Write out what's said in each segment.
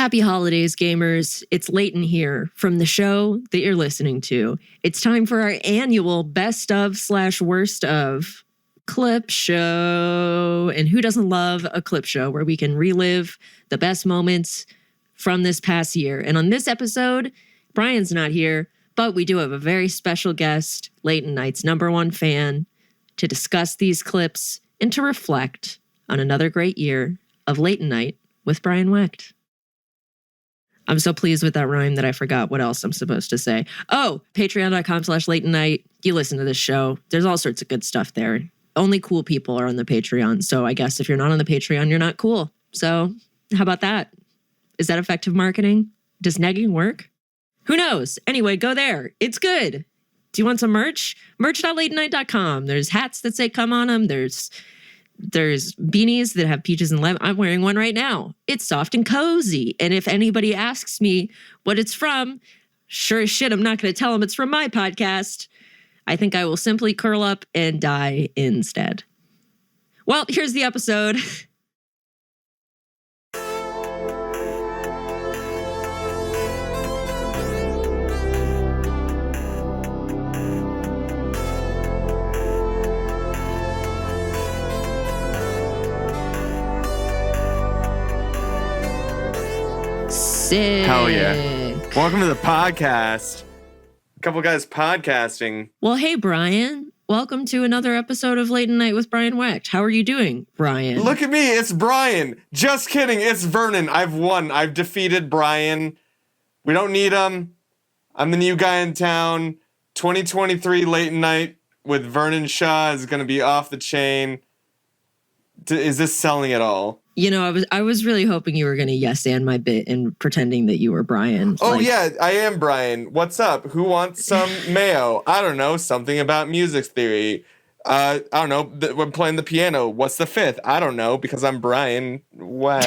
Happy holidays, gamers. It's Leighton here from the show that you're listening to. It's time for our annual best of / worst of clip show. And who doesn't love a clip show where we can relive the best moments from this past year? And on this episode, Brian's not here, but we do have a very special guest, Leighton Knight's #1 fan, to discuss these clips and to reflect on another great year of Leighton Knight with Brian Wecht. I'm so pleased with that rhyme that I forgot what else I'm supposed to say. Oh, patreon.com/Leighton Knight. You listen to this show. There's all sorts of good stuff there. Only cool people are on the Patreon. So I guess if you're not on the Patreon, you're not cool. So how about that? Is that effective marketing? Does negging work? Who knows? Anyway, go there. It's good. Do you want some merch? Merch.LeightonKnight.com. There's hats that say come on them. There's beanies that have peaches and lemon. I'm wearing one right now. It's soft and cozy. And if anybody asks me what it's from, sure as shit, I'm not going to tell them it's from my podcast. I think I will simply curl up and die instead. Well, here's the episode. Sick. Hell yeah. Welcome to the podcast. A couple guys podcasting. Well, hey, Brian. Welcome to another episode of Leighton Knight with Brian Wecht. How are you doing, Brian? Look at me. It's Brian. Just kidding. It's Vernon. I've won. I've defeated Brian. We don't need him. I'm the new guy in town. 2023 Leighton Knight with Vernon Shaw is going to be off the chain. Is this selling at all? You know, I was really hoping you were going to yes and my bit and pretending that you were Brian. Oh, yeah, I am Brian. What's up? Who wants some mayo? I don't know. Something about music theory. I don't know. We're playing the piano. What's the fifth? I don't know because I'm Brian. What?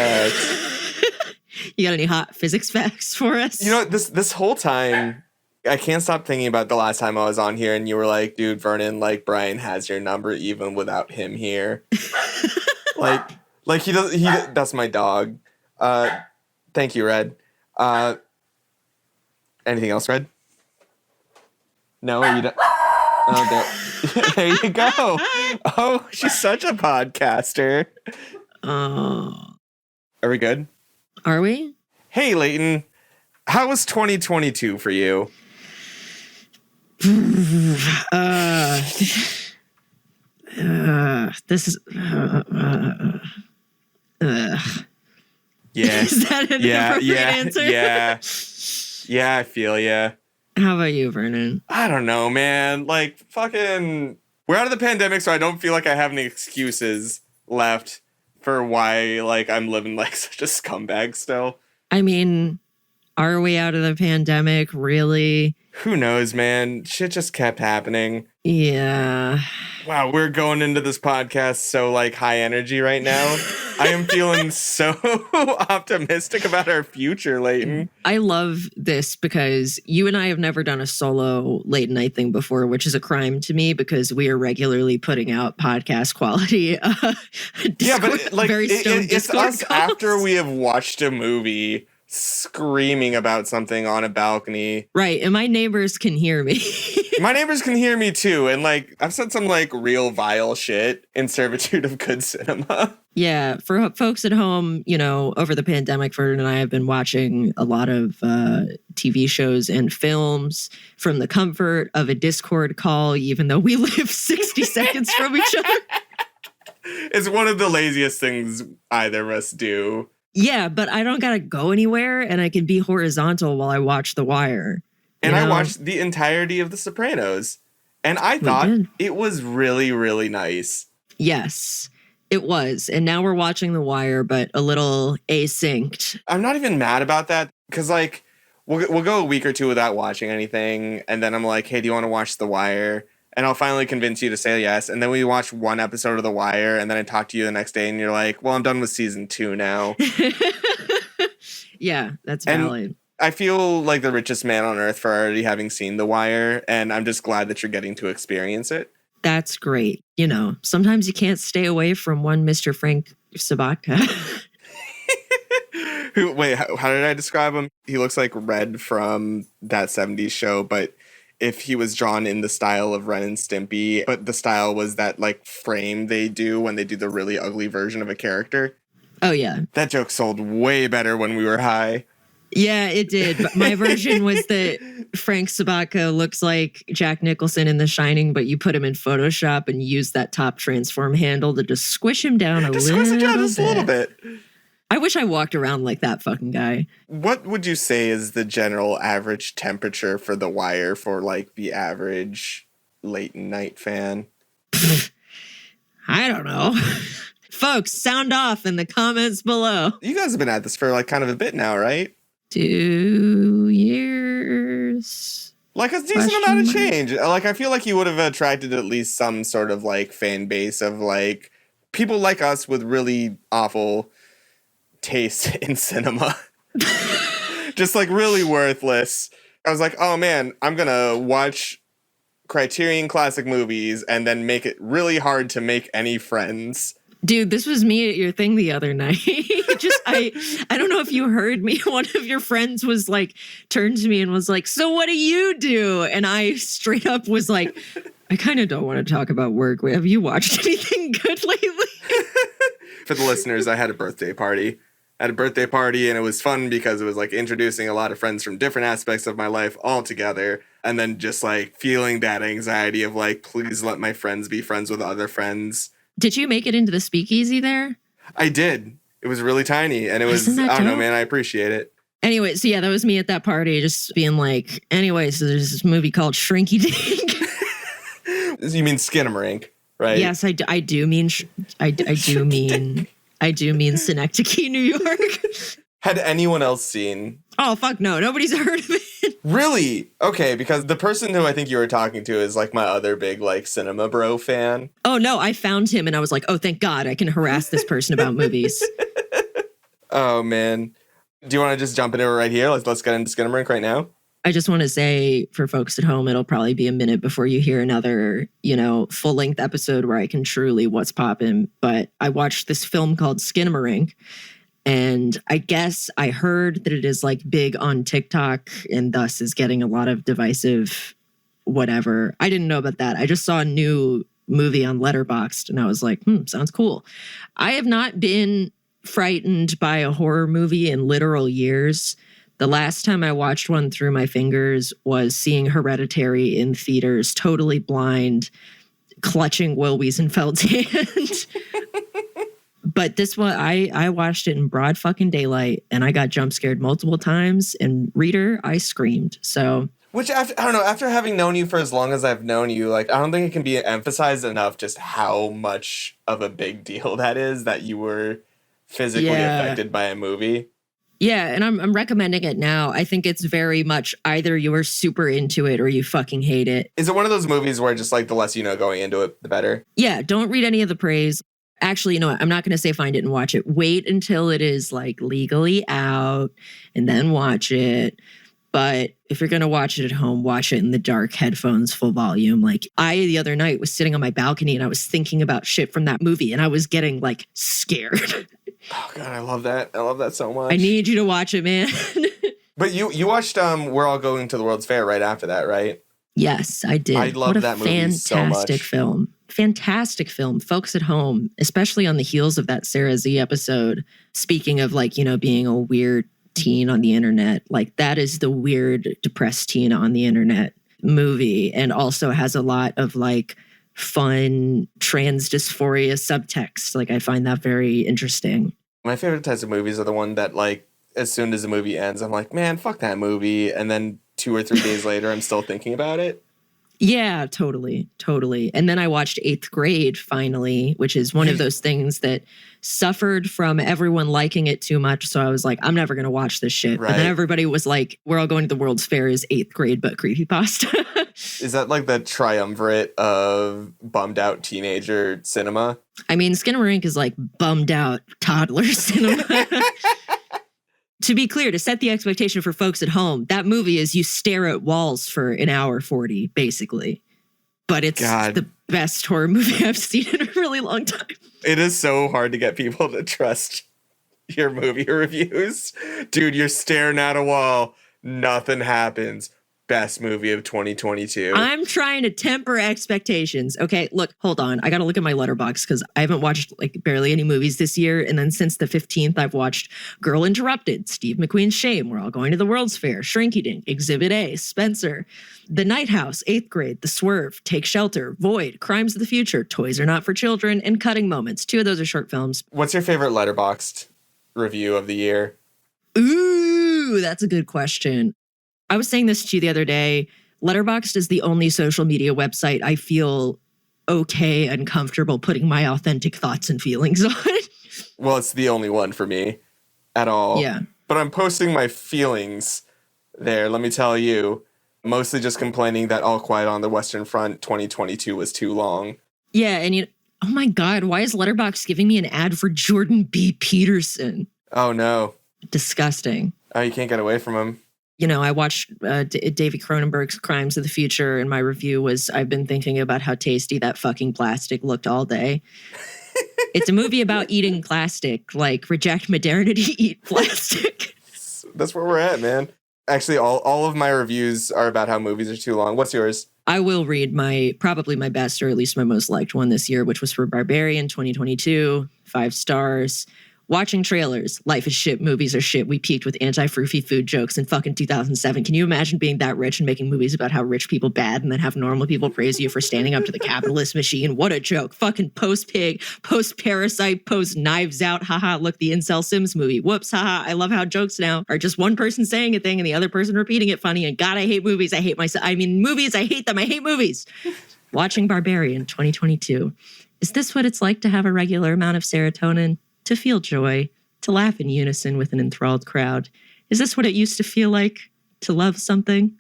You got any hot physics facts for us? You know, this whole time, I can't stop thinking about the last time I was on here and you were like, dude, Vernon, like, Brian has your number even without him here. Like he does. That's my dog. Thank you, Red. Anything else, Red? No, you don't. Oh, there you go. Oh, she's such a podcaster. Oh. Are we good? Are we? Hey, Leighton. How was 2022 for you? This is. Yeah. Is that an appropriate answer? Yeah, I feel ya. How about you, Vernon? I don't know, man. Like, fucking... We're out of the pandemic, so I don't feel like I have any excuses left for why, like, I'm living like such a scumbag still. I mean, are we out of the pandemic? Really? Who knows, man? Shit just kept happening. Yeah. Wow, we're going into this podcast so, like, high energy right now. I am feeling so optimistic about our future, Leighton. I love this because you and I have never done a solo late night thing before, which is a crime to me because we are regularly putting out podcast quality. Yeah, but like it's us calls. after we have watched a movie screaming about something on a balcony. Right, and my neighbors can hear me. My neighbors can hear me too, and like I've said some like real vile shit in servitude of good cinema. Yeah, for folks at home, you know, over the pandemic, Vernon and I have been watching a lot of TV shows and films from the comfort of a Discord call, even though we live 60 seconds from each other. It's one of the laziest things either of us do. Yeah, but I don't gotta go anywhere, and I can be horizontal while I watch The Wire. And I watched the entirety of The Sopranos, and I thought it was really, really nice. Yes, it was. And now we're watching The Wire, but a little asynced. I'm not even mad about that, because like we'll go a week or two without watching anything, and then I'm like, hey, do you want to watch The Wire? And I'll finally convince you to say yes. And then we watch one episode of The Wire, and then I talk to you the next day, and you're like, well, I'm done with season 2 now. Yeah, that's valid. And I feel like the richest man on earth for already having seen The Wire, and I'm just glad that you're getting to experience it. That's great. You know, sometimes you can't stay away from one Mr. Frank Sabatka. Wait, how did I describe him? He looks like Red from that 70s show, but if he was drawn in the style of Ren and Stimpy, but the style was that like frame they do when they do the really ugly version of a character. Oh, yeah. That joke sold way better when we were high. Yeah, it did. But my version was that Frank Sabatka looks like Jack Nicholson in The Shining, but you put him in Photoshop and use that top transform handle to just squish him down a little bit. I wish I walked around like that fucking guy. What would you say is the general average temperature for The Wire for like the average late night fan? I don't know. Folks, sound off in the comments below. You guys have been at this for like kind of a bit now, right? 2 years. Like a decent amount of change. Like I feel like you would have attracted at least some sort of like fan base of like people like us with really awful taste in cinema. Just like really worthless. I was like, oh man, I'm gonna watch Criterion Classic movies and then make it really hard to make any friends. Dude, this was me at your thing the other night. I don't know if you heard me. One of your friends was like, turned to me and was like, so what do you do? And I straight up was like, I kind of don't want to talk about work. Have you watched anything good lately? For the listeners, I had a birthday party. And it was fun because it was like introducing a lot of friends from different aspects of my life all together. And then just like feeling that anxiety of like, please let my friends be friends with other friends. Did you make it into the speakeasy there? I did. It was really tiny and it was, I don't know, man, I appreciate it. Anyway, so yeah, that was me at that party just being like, anyway, so there's this movie called Shrinky Dink. You mean Skinamarink, right? Yes, I do mean Synecdoche, New York. Had anyone else seen? Oh, fuck no. Nobody's heard of it. Really? Okay, because the person who I think you were talking to is like my other big like cinema bro fan. Oh, no. I found him and I was like, oh, thank God I can harass this person about movies. Oh, man. Do you want to just jump into it right here? Let's get into Skinamarink right now. I just want to say for folks at home, it'll probably be a minute before you hear another, full-length episode where I can truly what's poppin'. But I watched this film called Skinamarink. And I guess I heard that it is like big on TikTok and thus is getting a lot of divisive whatever. I didn't know about that. I just saw a new movie on Letterboxd and I was like, sounds cool. I have not been frightened by a horror movie in literal years. The last time I watched one through my fingers was seeing Hereditary in theaters, totally blind, clutching Will Wiesenfeld's hand. But this one, I watched it in broad fucking daylight and I got jump scared multiple times. And reader, I screamed. So, which I don't know. After having known you for as long as I've known you, like I don't think it can be emphasized enough just how much of a big deal that is that you were physically affected by a movie. Yeah, and I'm recommending it now. I think it's very much either you are super into it or you fucking hate it. Is it one of those movies where just like the less you know going into it, the better? Yeah, don't read any of the praise. Actually, you know what? I'm not going to say find it and watch it. Wait until it is like legally out and then watch it. But if you're going to watch it at home, watch it in the dark, headphones, full volume. Like the other night was sitting on my balcony and I was thinking about shit from that movie and I was getting like scared. Oh God, I love that. I love that so much. I need you to watch it, man. But you watched We're All Going to the World's Fair right after that, right? Yes, I did. I love that movie so much. Fantastic film. Fantastic film. Folks at home, especially on the heels of that Sarah Z episode, speaking of like, being a weird teen on the internet, like that is the weird, depressed teen on the internet movie, and also has a lot of like fun trans dysphoria subtext. Like I find that very interesting. My favorite types of movies are the one that like, as soon as the movie ends, I'm like, man, fuck that movie. And then 2 or 3 days later, I'm still thinking about it. Yeah, totally. And then I watched 8th Grade finally, which is one of those things that suffered from everyone liking it too much. So I was like, I'm never going to watch this shit. Right. But then everybody was like, We're All Going to the World's Fair is 8th Grade, but creepypasta. Is that like the triumvirate of bummed out teenager cinema? I mean, Skinamarink is like bummed out toddler cinema. To be clear, to set the expectation for folks at home, that movie is you stare at walls for an hour 40, basically. But it's the best horror movie I've seen in a really long time. It is so hard to get people to trust your movie reviews. Dude, you're staring at a wall. Nothing happens. Best movie of 2022. I'm trying to temper expectations. Okay, look, hold on. I got to look at my letterbox because I haven't watched like barely any movies this year. And then since the 15th, I've watched Girl Interrupted, Steve McQueen's Shame, We're All Going to the World's Fair, Shrinky Dink, Exhibit A, Spencer, The Night House, 8th Grade, The Swerve, Take Shelter, Void, Crimes of the Future, Toys Are Not for Children, and Cutting Moments. 2 of those are short films. What's your favorite Letterboxd review of the year? Ooh, that's a good question. I was saying this to you the other day. Letterboxd is the only social media website I feel okay and comfortable putting my authentic thoughts and feelings on. Well, it's the only one for me at all. Yeah. But I'm posting my feelings there, let me tell you. Mostly just complaining that All Quiet on the Western Front 2022 was too long. Yeah, and oh my God, why is Letterboxd giving me an ad for Jordan B. Peterson? Oh, no. Disgusting. Oh, you can't get away from him. You know, I watched David Cronenberg's Crimes of the Future, and my review was, I've been thinking about how tasty that fucking plastic looked all day. It's a movie about eating plastic, like reject modernity, eat plastic. That's where we're at, man. Actually, all of my reviews are about how movies are too long. What's yours? I will read probably my best, or at least my most liked one this year, which was for Barbarian 2022, 5 stars. Watching trailers. Life is shit. Movies are shit. We peaked with anti-froofy food jokes in fucking 2007. Can you imagine being that rich and making movies about how rich people bad and then have normal people praise you for standing up to the capitalist machine? What a joke. Fucking post-Pig, post-Parasite, post-Knives Out. Haha, look, the Incel Sims movie. Whoops, haha. I love how jokes now are just one person saying a thing and the other person repeating it funny. And God, I hate movies. I hate myself. I mean, movies, I hate them. I hate movies. Watching Barbarian 2022. Is this what it's like to have a regular amount of serotonin? To feel joy, to laugh in unison with an enthralled crowd. Is this what it used to feel like to love something?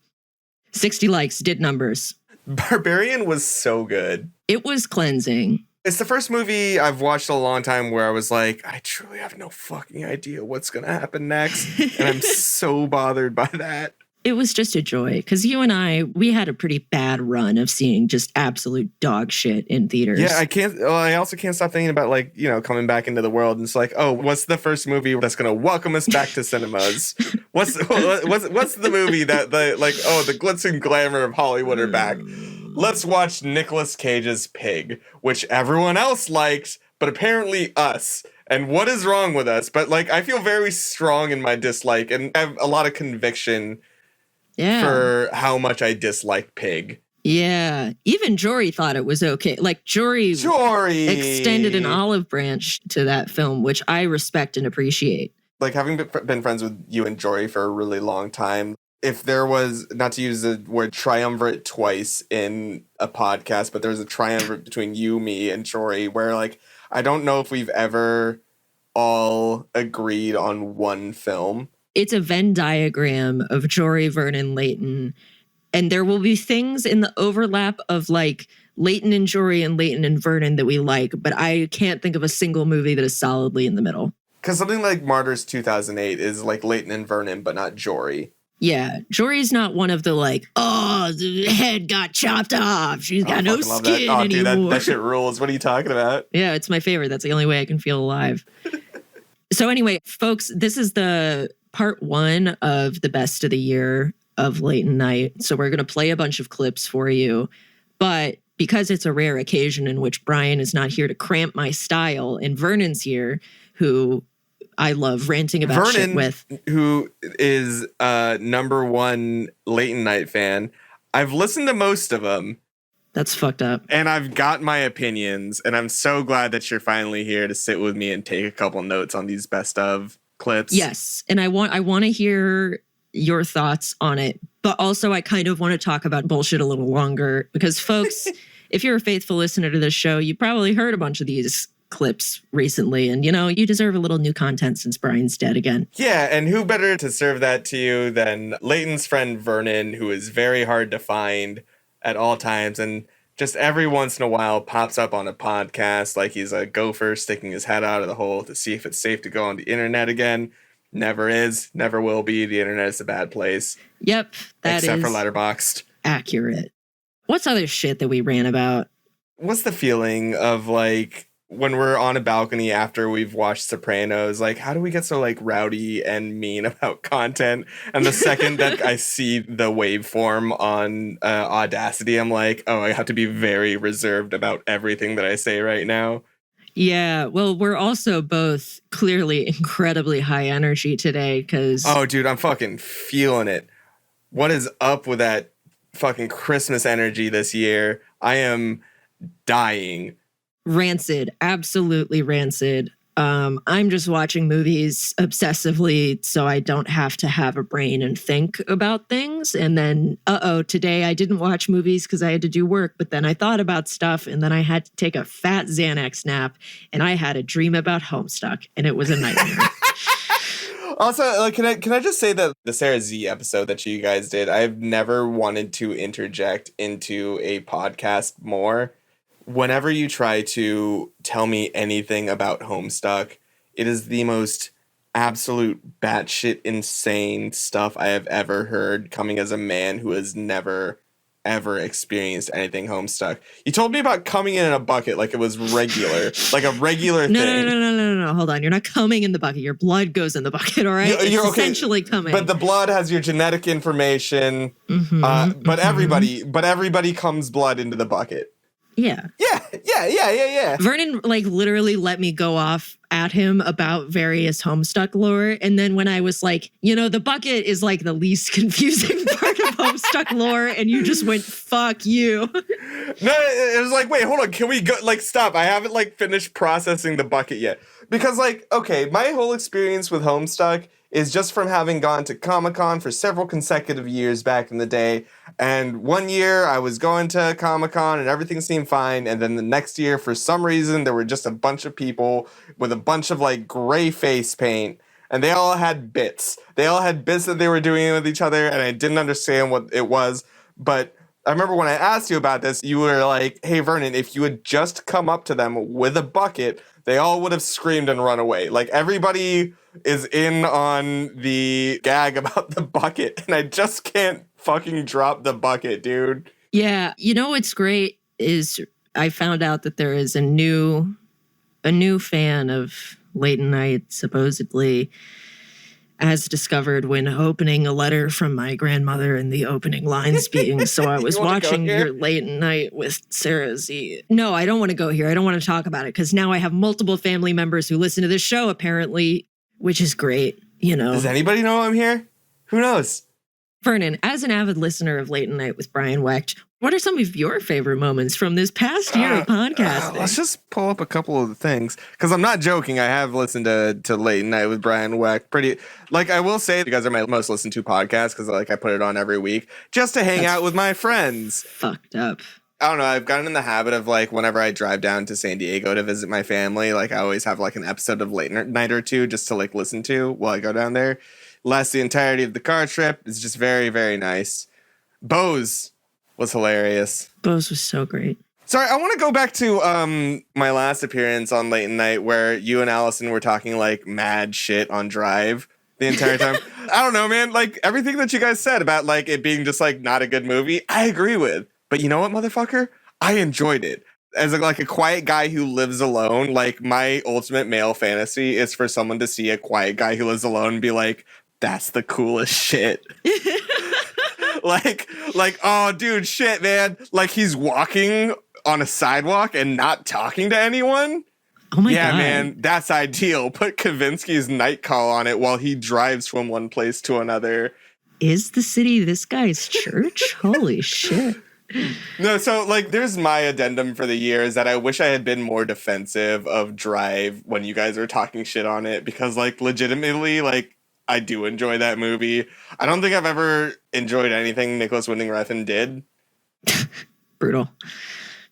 60 likes did numbers. Barbarian was so good. It was cleansing. It's the first movie I've watched in a long time where I was like, I truly have no fucking idea what's going to happen next. And I'm so bothered by that. It was just a joy because you and we had a pretty bad run of seeing just absolute dog shit in theaters. Yeah, I also can't stop thinking about coming back into the world. And it's like, oh, what's the first movie that's going to welcome us back to cinemas? What's the movie that the glitz and glamour of Hollywood are back? Let's watch Nicolas Cage's Pig, which everyone else liked, but apparently us. And what is wrong with us? But I feel very strong in my dislike and I have a lot of conviction. Yeah. For how much I dislike Pig. Yeah. Even Jory thought it was okay. Jory extended an olive branch to that film, which I respect and appreciate. Having been friends with you and Jory for a really long time, if there was, not to use the word triumvirate twice in a podcast, but there's a triumvirate between you, me, and Jory where I don't know if we've ever all agreed on one film. It's a Venn diagram of Jory, Vernon, Leighton. And there will be things in the overlap of Leighton and Jory and Leighton and Vernon that we like, but I can't think of a single movie that is solidly in the middle. Because something like Martyrs 2008 is Leighton and Vernon, but not Jory. Yeah, Jory's not one of the the head got chopped off. She's got no skin anymore. Dude, that shit rules. What are you talking about? Yeah, it's my favorite. That's the only way I can feel alive. So anyway, folks, this is the part 1 of the best of the year of Leighton Night. So we're going to play a bunch of clips for you. But because it's a rare occasion in which Brian is not here to cramp my style and Vernon's here, who I love ranting about shit with. Who is #1 Leighton Night fan. I've listened to most of them. That's fucked up. And I've got my opinions. And I'm so glad that you're finally here to sit with me and take a couple notes on these best of clips. Yes. And I want to hear your thoughts on it. But also I kind of want to talk about bullshit a little longer because folks, if you're a faithful listener to this show, you probably heard a bunch of these clips recently and you deserve a little new content since Brian's dead again. Yeah, and who better to serve that to you than Leighton's friend Vernon, who is very hard to find at all times and just every once in a while pops up on a podcast like he's a gopher sticking his head out of the hole to see if it's safe to go on the internet again. Never is, never will be. The internet is a bad place. Yep, except for Letterboxd. Accurate. What's other shit that we ran about? What's the feeling of when we're on a balcony after we've watched Sopranos, like, how do we get so like rowdy and mean about content? And the second that I see the waveform on Audacity, I'm like, oh, I have to be very reserved about everything that I say right now. Yeah, well, we're also both clearly incredibly high energy today because... Oh, dude, I'm fucking feeling it. What is up with that fucking Christmas energy this year? I am dying. Rancid, absolutely rancid. I'm just watching movies obsessively so I don't have to have a brain and think about things. And then, today I didn't watch movies because I had to do work, but then I thought about stuff and then I had to take a fat Xanax nap and I had a dream about Homestuck and it was a nightmare. Also, like, can I just say that the Sarah Z episode that you guys did, I've never wanted to interject into a podcast more. Whenever you try to tell me anything about Homestuck, it is the most absolute batshit insane stuff I have ever heard coming as a man who has never, ever experienced anything Homestuck. You told me about coming in a bucket like it was regular, like a regular thing. No. Hold on. You're not coming in the bucket. Your blood goes in the bucket, all right? You're it's essentially coming. But the blood has your genetic information. But everybody comes blood into the bucket. Yeah. Yeah. Vernon, like, literally let me go off at him about various Homestuck lore. And then when I was like, the bucket is, like, the least confusing part of Homestuck lore, and you just went, fuck you. No, it was like, wait, hold on. Can we go? Like, stop. I haven't, like, finished processing the bucket yet. Because, like, okay, my whole experience with Homestuck is just from having gone to Comic-Con for several consecutive years back in the day. And one year I was going to Comic-Con and everything seemed fine. And then the next year, for some reason, there were just a bunch of people with a bunch of like gray face paint. And they all had bits. They all had bits that they were doing with each other. And I didn't understand what it was. But I remember when I asked you about this, you were like, hey, Vernon, if you had just come up to them with a bucket, they all would have screamed and run away. Like, everybody is in on the gag about the bucket, and I just can't fucking drop the bucket, dude. Yeah, what's great is I found out that there is a new fan of Late Night, supposedly, as discovered when opening a letter from my grandmother and the opening lines being, so I was watching your Late Night with Sarah Z. No, I don't want to go here. I don't want to talk about it because now I have multiple family members who listen to this show, apparently, which is great, Does anybody know I'm here? Who knows? Vernon, as an avid listener of Late Night with Brian Wecht, what are some of your favorite moments from this past year of podcasting? Let's just pull up a couple of the things. Because I'm not joking. I have listened to Late Night with Brian Wecht. I will say, you guys are my most listened to podcast because I put it on every week just to hang out with my friends. Fucked up. I don't know. I've gotten in the habit of whenever I drive down to San Diego to visit my family, I always have an episode of Late Night or two just to listen to while I go down there. Lasts the entirety of the car trip. It's just very, very nice. Bose was hilarious. Bose was so great. Sorry, I want to go back to my last appearance on Late Night where you and Allison were talking mad shit on Drive the entire time. I don't know, man. Everything that you guys said about it being just not a good movie, I agree with. But you know what, motherfucker? I enjoyed it. As a quiet guy who lives alone, my ultimate male fantasy is for someone to see a quiet guy who lives alone and be like, that's the coolest shit. Oh, dude, shit, man. He's walking on a sidewalk and not talking to anyone. Oh my God. Yeah, man, that's ideal. Put Kavinsky's Night Call on it while he drives from one place to another. Is the city this guy's church? Holy shit. No, so there's my addendum for the year is that I wish I had been more defensive of Drive when you guys were talking shit on it because legitimately I do enjoy that movie. I don't think I've ever enjoyed anything Nicholas Winding Refn did. Brutal.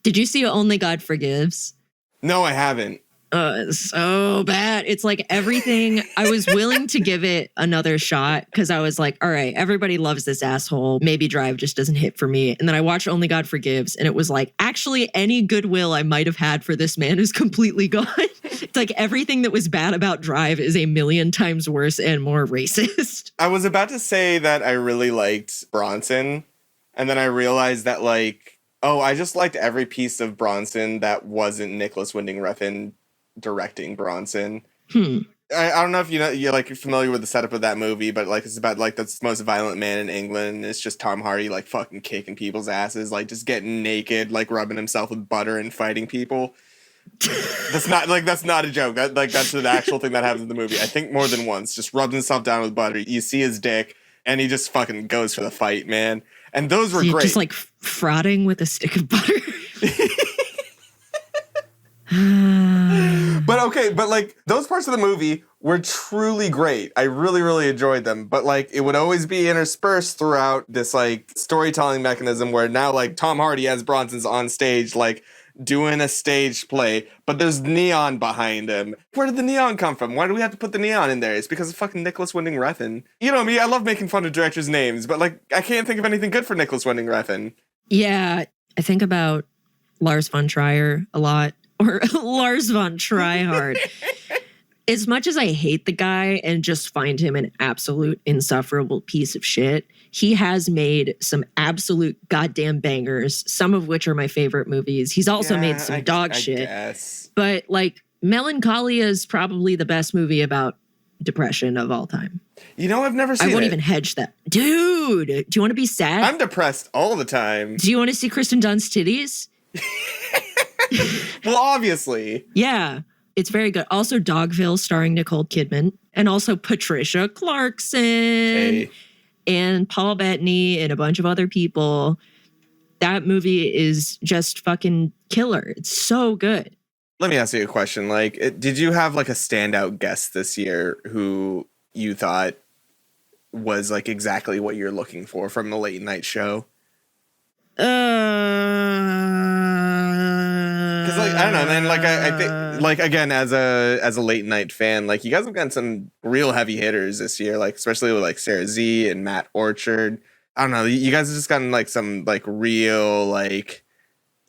Did you see Only God Forgives? No, I haven't. It's so bad. It's everything. I was willing to give it another shot because I was like, all right, everybody loves this asshole. Maybe Drive just doesn't hit for me. And then I watched Only God Forgives and it was actually any goodwill I might have had for this man is completely gone. It's everything that was bad about Drive is a million times worse and more racist. I was about to say that I really liked Bronson. And then I realized that Oh, I just liked every piece of Bronson that wasn't Nicholas Winding Refn directing Bronson. I don't know if you're like familiar with the setup of that movie, but like it's about like the most violent man in England. And it's just Tom Hardy like fucking kicking people's asses, like just getting naked, like rubbing himself with butter and fighting people. That's not a joke. That's an actual thing that happens in the movie. I think more than once. Just rubs himself down with butter. You see his dick, and he just fucking goes for the fight, man. And those were great. Just like frotting with a stick of butter. But like those parts of the movie were truly great. I really, really enjoyed them. But like it would always be interspersed throughout this like storytelling mechanism where now like Tom Hardy as Bronson's on stage like doing a stage play, but there's neon behind him. Where did the neon come from? Why do we have to put the neon in there? It's because of fucking Nicholas Winding Refn. You know me, I love making fun of directors' names, but like I can't think of anything good for Nicholas Winding Refn. Yeah, I think about Lars von Trier a lot. Or Lars von Tryhard. As much as I hate the guy and just find him an absolute insufferable piece of shit, he has made some absolute goddamn bangers, some of which are my favorite movies. He's also made some dog shit. Guess. But like Melancholia is probably the best movie about depression of all time. You know, I've never seen it. I won't even hedge that. Dude, do you want to be sad? I'm depressed all the time. Do you want to see Kristen Dunst's titties? Well, obviously. Yeah, it's very good. Also, Dogville starring Nicole Kidman and also Patricia Clarkson and Paul Bettany and a bunch of other people. That movie is just fucking killer. It's so good. Let me ask you a question. Like, did you have like a standout guest this year who you thought was like exactly what you're looking for from the late night show? Because like I don't know, man. Like I think like again as a late night fan, like you guys have gotten some real heavy hitters this year, like especially with like Sarah Z and Matt Orchard. I don't know, you guys have just gotten like some like real like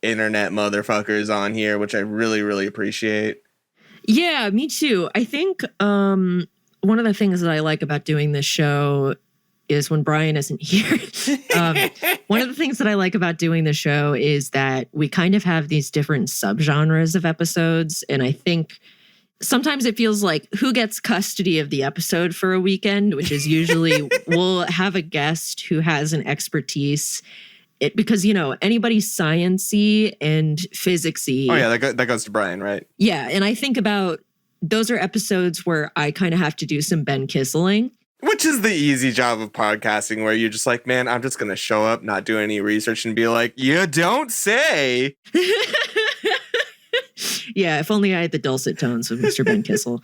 internet motherfuckers on here, which I really, really appreciate. Yeah, me too. I think one of the things that I like about doing this show is when Brian isn't here. One of the things that I like about doing the show is that we kind of have these different subgenres of episodes. And I think sometimes it feels like who gets custody of the episode for a weekend, which is usually we'll have a guest who has an expertise. Because, you know, anybody's science-y and physics-y. Oh, yeah, that goes to Brian, right? Yeah, and I think about those are episodes where I kind of have to do some Ben Kisseling. Which is the easy job of podcasting where you're just like, man, I'm just going to show up, not do any research and be like, you don't say. Yeah, if only I had the dulcet tones of Mr. Ben Kissel.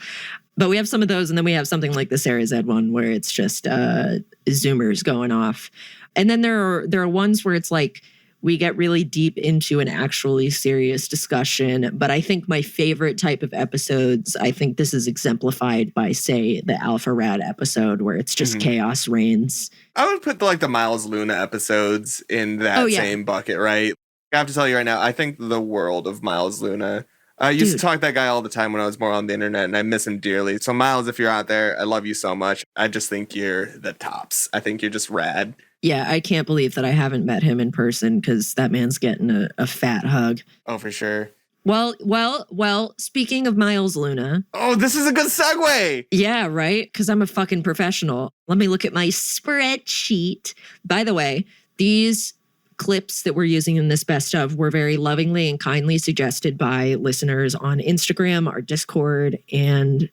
But we have some of those, and then we have something like the Sarah Z one where it's just Zoomers going off. And then there are ones where it's like we get really deep into an actually serious discussion. But I think my favorite type of episodes, I think this is exemplified by, say, the Alpha Rad episode where it's just chaos reigns. I would put the Miles Luna episodes in that same bucket, right? I have to tell you right now, I think the world of Miles Luna. I used to talk to that guy all the time when I was more on the internet, and I miss him dearly. So Miles, if you're out there, I love you so much. I just think you're the tops. I think you're just rad. Yeah, I can't believe that I haven't met him in person because that man's getting a fat hug. Oh, for sure. Well, speaking of Miles Luna. Oh, this is a good segue. Yeah, right? Because I'm a fucking professional. Let me look at my spreadsheet. By the way, these clips that we're using in this best of were very lovingly and kindly suggested by listeners on Instagram, our Discord, and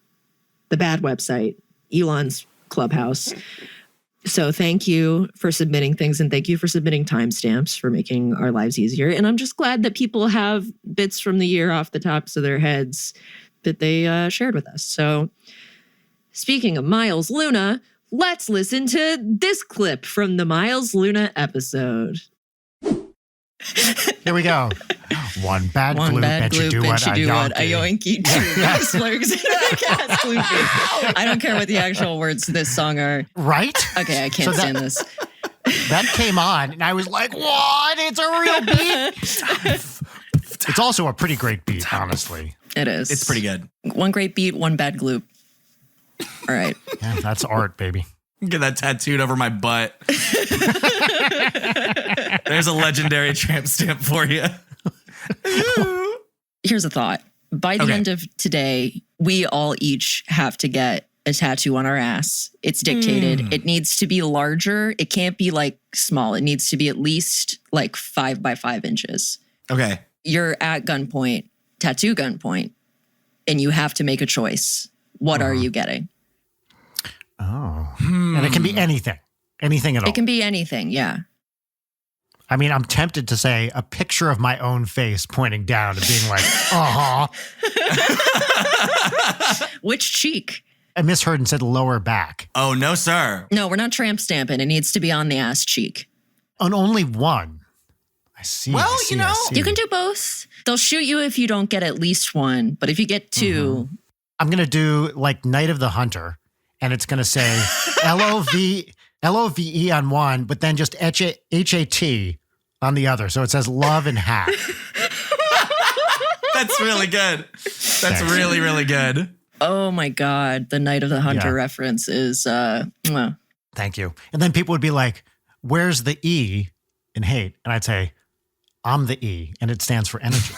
the bad website, Elon's Clubhouse. So thank you for submitting things, and thank you for submitting timestamps for making our lives easier. And I'm just glad that people have bits from the year off the tops of their heads that they shared with us. So speaking of Miles Luna, let's listen to this clip from the Miles Luna episode. Here we go. One bad gloop, bet you do what a yoinky. Two slurgs in a gas gloopy. I don't care what the actual words to this song are. Right? Okay, I can't stand this. That came on, and I was like, what? It's a real beat. It's also a pretty great beat, honestly. It is. It's pretty good. One great beat, one bad gloop. All right. Yeah, that's art, baby. Get that tattooed over my butt. There's a legendary tramp stamp for you. Here's a thought. By the end of today, we all each have to get a tattoo on our ass. It's dictated. It needs to be larger. It can't be like small. It needs to be at least like 5 by 5 inches. Okay. You're at gunpoint, tattoo gunpoint, and you have to make a choice. What are you getting? Oh. And it can be anything. Anything at all. It can be anything, yeah. I mean, I'm tempted to say a picture of my own face pointing down and being like, Which cheek? I misheard and said lower back. Oh, no, sir. No, we're not tramp stamping. It needs to be on the ass cheek. On only one. I see. Well, I see, you know, I see. You can do both. They'll shoot you if you don't get at least one, but if you get two, I'm going to do like Night of the Hunter, and it's going to say LOVE on one, but then just HAT on the other. So it says love and hack. That's really good. That's really, really good. oh my God, the Night of the Hunter reference is, mwah. Thank you. And then people would be like, where's the E in hate? And I'd say, I'm the E, and it stands for energy.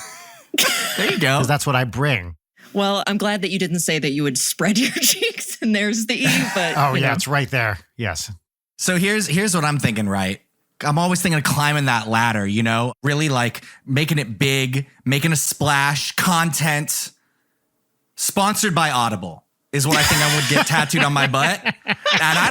There you go. Because that's what I bring. Well, I'm glad that you didn't say that you would spread your cheeks and there's the E, but Oh, you yeah, know. it's right there. Yes. So here's what I'm thinking, right? I'm always thinking of climbing that ladder, you know, really like making it big, making a splash, content. Sponsored by Audible is what I think I would get tattooed on my butt. And I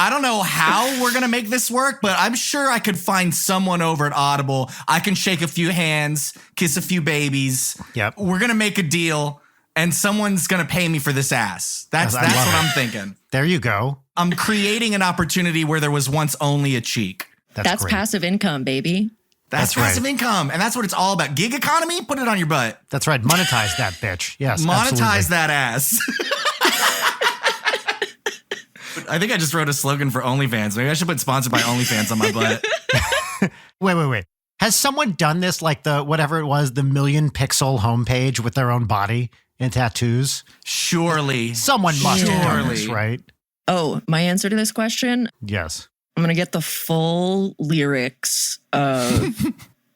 don't know how we're going to make this work, but I'm sure I could find someone over at Audible. I can shake a few hands, kiss a few babies. Yep. We're going to make a deal and someone's going to pay me for this ass. That's I love what it. I'm thinking. There you go. I'm creating an opportunity where there was once only a cheek. That's great. passive income, baby. That's right. passive income. And that's what it's all about. Gig economy, put it on your butt. That's right. Monetize that bitch. Yes. Monetize absolutely. that ass. I think I just wrote a slogan for OnlyFans. Maybe I should put sponsored by OnlyFans on my butt. Wait. Has someone done this like the whatever it was, the million pixel homepage with their own body and tattoos? Surely. Someone must have done this, Surely. right? Oh, my answer to this question, Yes. I'm going to get the full lyrics of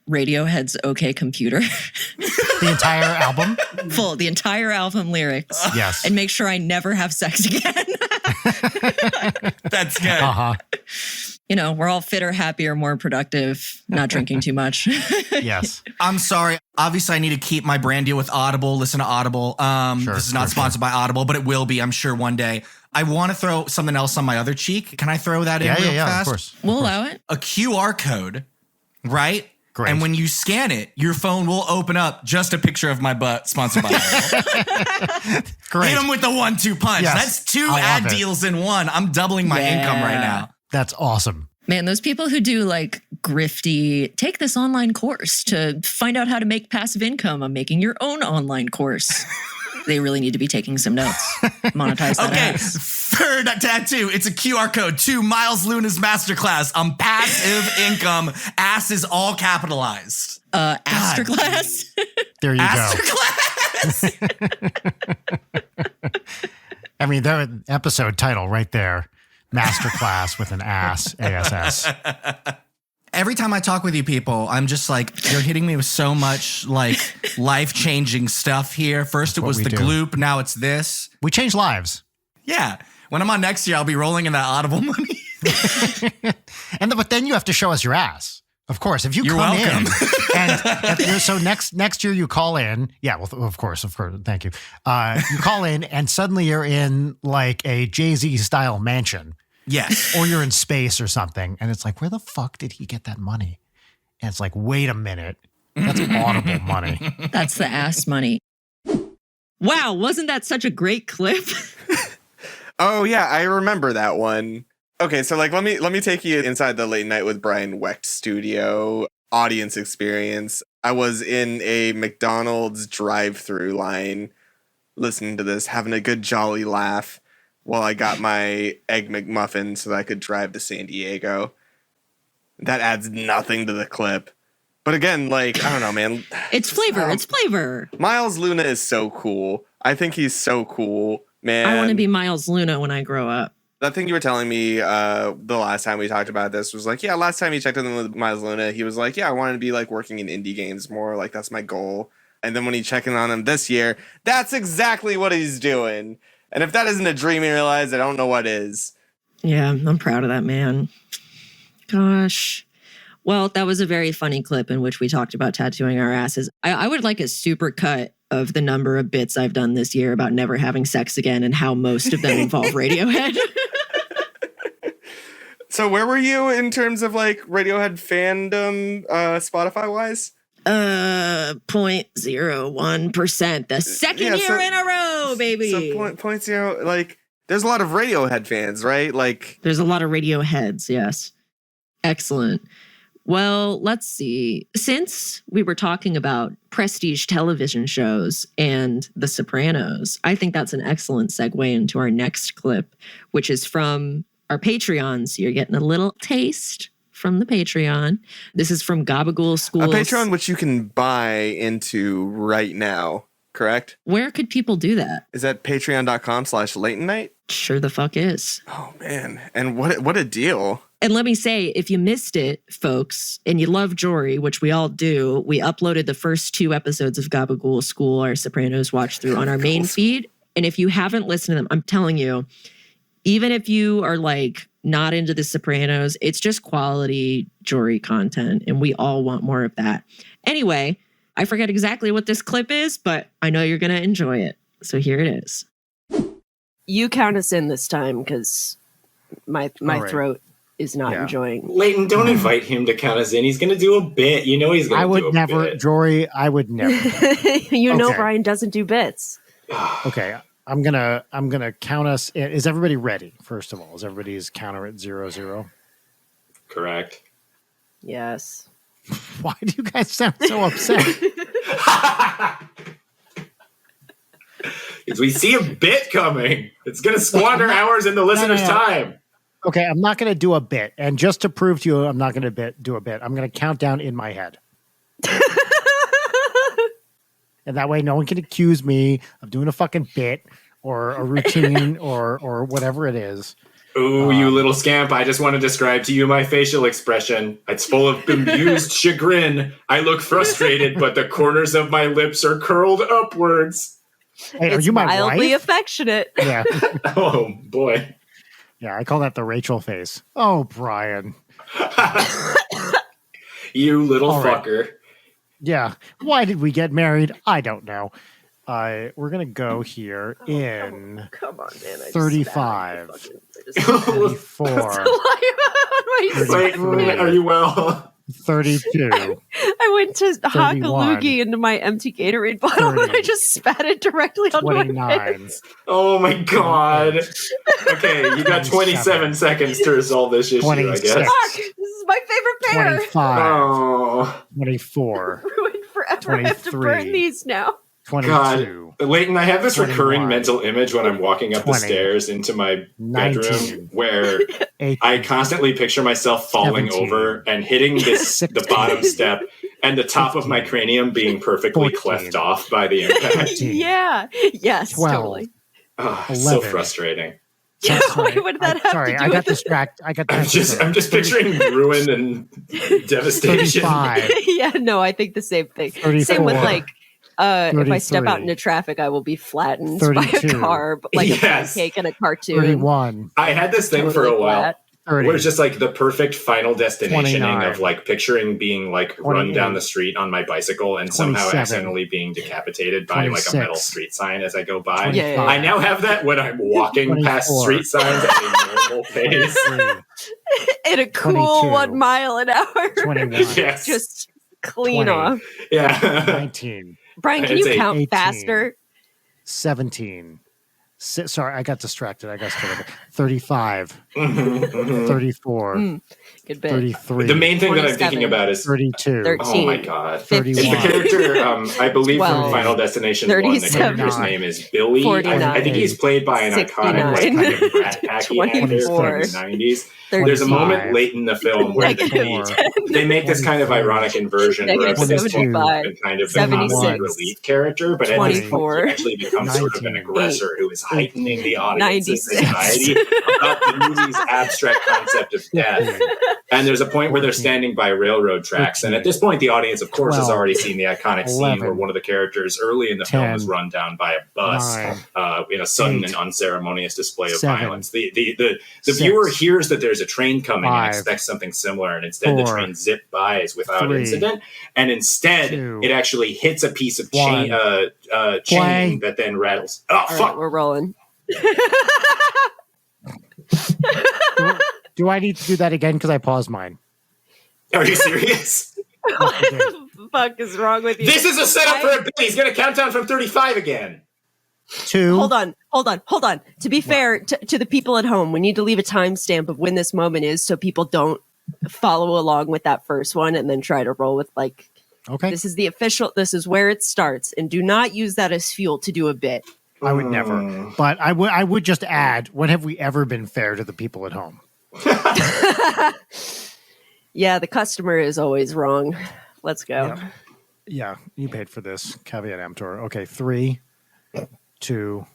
Radiohead's OK Computer. The entire album? The entire album lyrics. Yes. And make sure I never have sex again. That's good. Uh-huh. You know, we're all fitter, happier, more productive, not drinking too much. Yes. I'm sorry. Obviously, I need to keep my brand deal with Audible. Listen to Audible. This is not sponsored by Audible, but it will be, I'm sure, one day. I want to throw something else on my other cheek. Can I throw that in real fast? Of course. We'll allow it. A QR code, right? Great. And when you scan it, your phone will open up just a picture of my butt, sponsored by Audible. Great. Hit them with the 1-2 punch. Yes. That's 2 I ad love it. deals in one. I'm doubling my income right now. That's awesome. Man, those people who do like grifty, take this online course to find out how to make passive income. I'm making your own online course. They really need to be taking some notes. Monetize that Okay, ass. third tattoo. It's a QR code to Miles Luna's masterclass on passive income. Ass is all capitalized. Asterclass. There you go. Masterclass. I mean, the episode title right there. Masterclass with an ass, ASS. Every time I talk with you people, I'm just like, you're hitting me with so much like life-changing stuff here. First it what was we the do. gloop, now it's this. We change lives. Yeah. When I'm on next year, I'll be rolling in that Audible money. But then you have to show us your ass. Of course, if you You're come welcome. in, so next year you call in. Yeah, well, of course. Thank you. You call in, and suddenly you're in like a Jay-Z style mansion, Yes. or you're in space or something, and it's like, where the fuck did he get that money? And it's like, wait a minute, that's Audible money. That's the ass money. Wow, wasn't that such a great clip? Oh yeah, I remember that one. Okay, so like let me take you inside the Late Night with Brian Wecht studio audience experience. I was in a McDonald's drive-through line listening to this, having a good jolly laugh while I got my Egg McMuffin so that I could drive to San Diego. That adds nothing to the clip. But again, like, I don't know, man. It's flavor. It's flavor. Miles Luna is so cool. I think he's so cool, man. I want to be Miles Luna when I grow up. That thing you were telling me the last time we talked about this was like, yeah, last time you checked in with Miles Luna, he was like, yeah, I wanted to be like working in indie games more. Like, that's my goal. And then when he checking on him this year, that's exactly what he's doing. And if that isn't a dream he realized, I don't know what is. Yeah, I'm proud of that man. Gosh. Well, that was a very funny clip in which we talked about tattooing our asses. I would like a super cut of the number of bits I've done this year about never having sex again and how most of them involve Radiohead. So where were you in terms of like Radiohead fandom, Spotify wise? 0.01%. The second year in a row, baby. So point zero, like there's a lot of Radiohead fans, right? Like there's a lot of Radioheads, yes. Excellent. Well, let's see. Since we were talking about prestige television shows and The Sopranos, I think that's an excellent segue into our next clip, which is from our Patreon. So you're getting a little taste from the Patreon. This is from Gabagool Schools. A Patreon which you can buy into right now, correct? Where could people do that? Is that patreon.com/late night? Sure the fuck is. Oh, man. And what a deal. And let me say, if you missed it, folks, and you love Jory, which we all do, we uploaded the first 2 episodes of Gabagool School, our Sopranos watch through on our main feed. And if you haven't listened to them, I'm telling you, even if you are like not into the Sopranos, it's just quality Jory content. And we all want more of that. Anyway, I forget exactly what this clip is, but I know you're going to enjoy it. So here it is. You count us in this time because my right. throat is not enjoying. Leighton, don't invite him to count us in. He's going to do a bit. You know he's going to do a bit. I would never, Jory, I would never. You know Brian doesn't do bits. Okay. I'm gonna count us in. Is everybody ready? First of all, is everybody's counter at 0-0? Correct. Yes. Why do you guys sound so upset? Because we see a bit coming. It's going to squander hours in the listener's time. Okay, I'm not going to do a bit. And just to prove to you I'm not going to do a bit, I'm going to count down in my head. And that way no one can accuse me of doing a fucking bit or a routine or whatever it is. Ooh, you little scamp. I just want to describe to you my facial expression. It's full of bemused chagrin. I look frustrated, but the corners of my lips are curled upwards. Hey, are It's you my mildly wife? affectionate. Yeah. Oh, boy. Yeah, I call that the Rachel face. Oh, Brian. You little All right. fucker. Yeah. Why did we get married? I don't know. We're going to go here in Come on, man. 35, 34, Leighton, are you well? 32. I went to hock a 31, loogie into my empty Gatorade bottle and 30, I just spat it directly onto my 29, hands. Oh, my God. Okay, you got 27 seconds to resolve this issue, I 26. guess. Fuck! This is my favorite pair. 25, Oh, 24, Ruined forever. I have to burn 23. these now. 22, God. Leighton, I have this 21, recurring mental image when I'm walking up the 20, stairs into my 19, bedroom where 18, I constantly picture myself falling 17, over and hitting the 16, bottom step and the top of my 15, cranium being perfectly 14, cleft off by the impact. 15, Yeah. Yes, 12, totally. Oh, so 11. frustrating. Yeah, Sorry, wait, what did that have sorry, to do I got with it? distracted. I'm just picturing ruin and devastation. 35, Yeah, no, I think the same thing. 34, Same with like, if I step out 33, into traffic, I will be flattened by a 32, car, like a Yes. pancake in a cartoon. 31, I had this thing for a Totally while. flat. 30, Where it's just like the perfect final destinationing 29, of like picturing being like run 28, down the street on my bicycle and somehow 27, accidentally being decapitated by like a metal 26, street sign as I go by. 25, Yeah. I now have that when I'm walking past 24, street signs at a normal pace. 23, In a cool 22, 1 mile an hour. 21, Yes. Just clean 20, off. Yeah. 19, Brian, can It's you count 18, faster? 17. Sorry, I got distracted. I got started. 35, Mhm, mhm. 34, Good bit. 33, The main thing that I'm 27, thinking about is 32, 13, oh my god. 15, It's the 31, character, I believe 12, from Final Destination 1, the 37, character's name is Billy. 49, I think he's played by an iconic, like, 69, kind of rat packy actor from 24, the 90s. 13, There's a 25, moment late in the film where they make this kind of ironic inversion where Negative at this point 75, he's been kind of the comic 76, relief character, but at this point 24, he actually becomes sort of an 19, aggressor who is heightening the audience's 96, anxiety about the movie's abstract concept of death. And there's a point where they're standing by railroad tracks. And at this point, the audience, of course, has 12, already seen the iconic scene 11, where one of the characters early in the film 10, is run down by a bus 9, in a sudden 8, and unceremonious display of 7, violence. The 6, viewer hears that there's a train coming 5, and expects something similar. And instead, the 4, train zip bys without 3, incident. And instead, 2, it actually hits a piece of 1, chain that then rattles. Oh, All fuck. right, we're rolling. Do I need to do that again? Because I paused mine. Are you serious? What the fuck is wrong with you? This is a setup for a bit. He's going to count down from 35 again. 2. Hold on. To be fair to the people at home, we need to leave a timestamp of when this moment is so people don't follow along with that first one and then try to roll with like, Okay. this is where it starts, and do not use that as fuel to do a bit. I would never. But I would just add, when have we ever been fair to the people at home? Yeah, the customer is always wrong. Let's go. Yeah, you paid for this. Caveat emptor. Okay, 3, 2,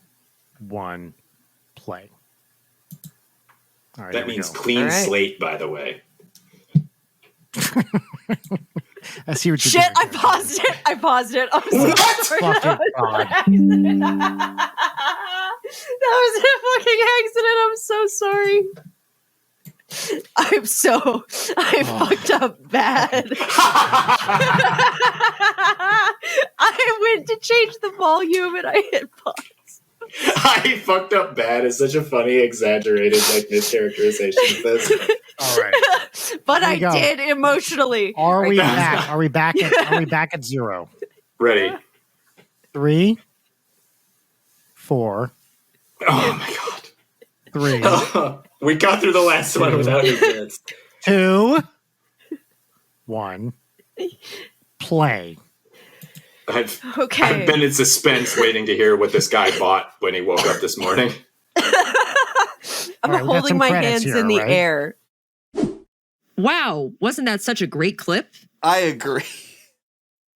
1, play. All right, That here we means go. clean All right. slate, by the way. I see what you're Shit, I doing here. paused it. I'm so sorry. Fucking God. That was a fucking accident. I'm so sorry. I fucked up bad. I went to change the volume and I hit pause. I fucked up bad is such a funny, exaggerated, like mischaracterization of this. All right. But Here I we go. did emotionally. Are we Right. back? Are we back at 0? Ready? 3, 4, Oh my god. 3, We got through the last one without your bits. 2, 1, play. I've Okay. been in suspense waiting to hear what this guy bought when he woke up this morning. I'm All right, we got holding some my credits hands here, in the right? air. Wow, wasn't that such a great clip? I agree.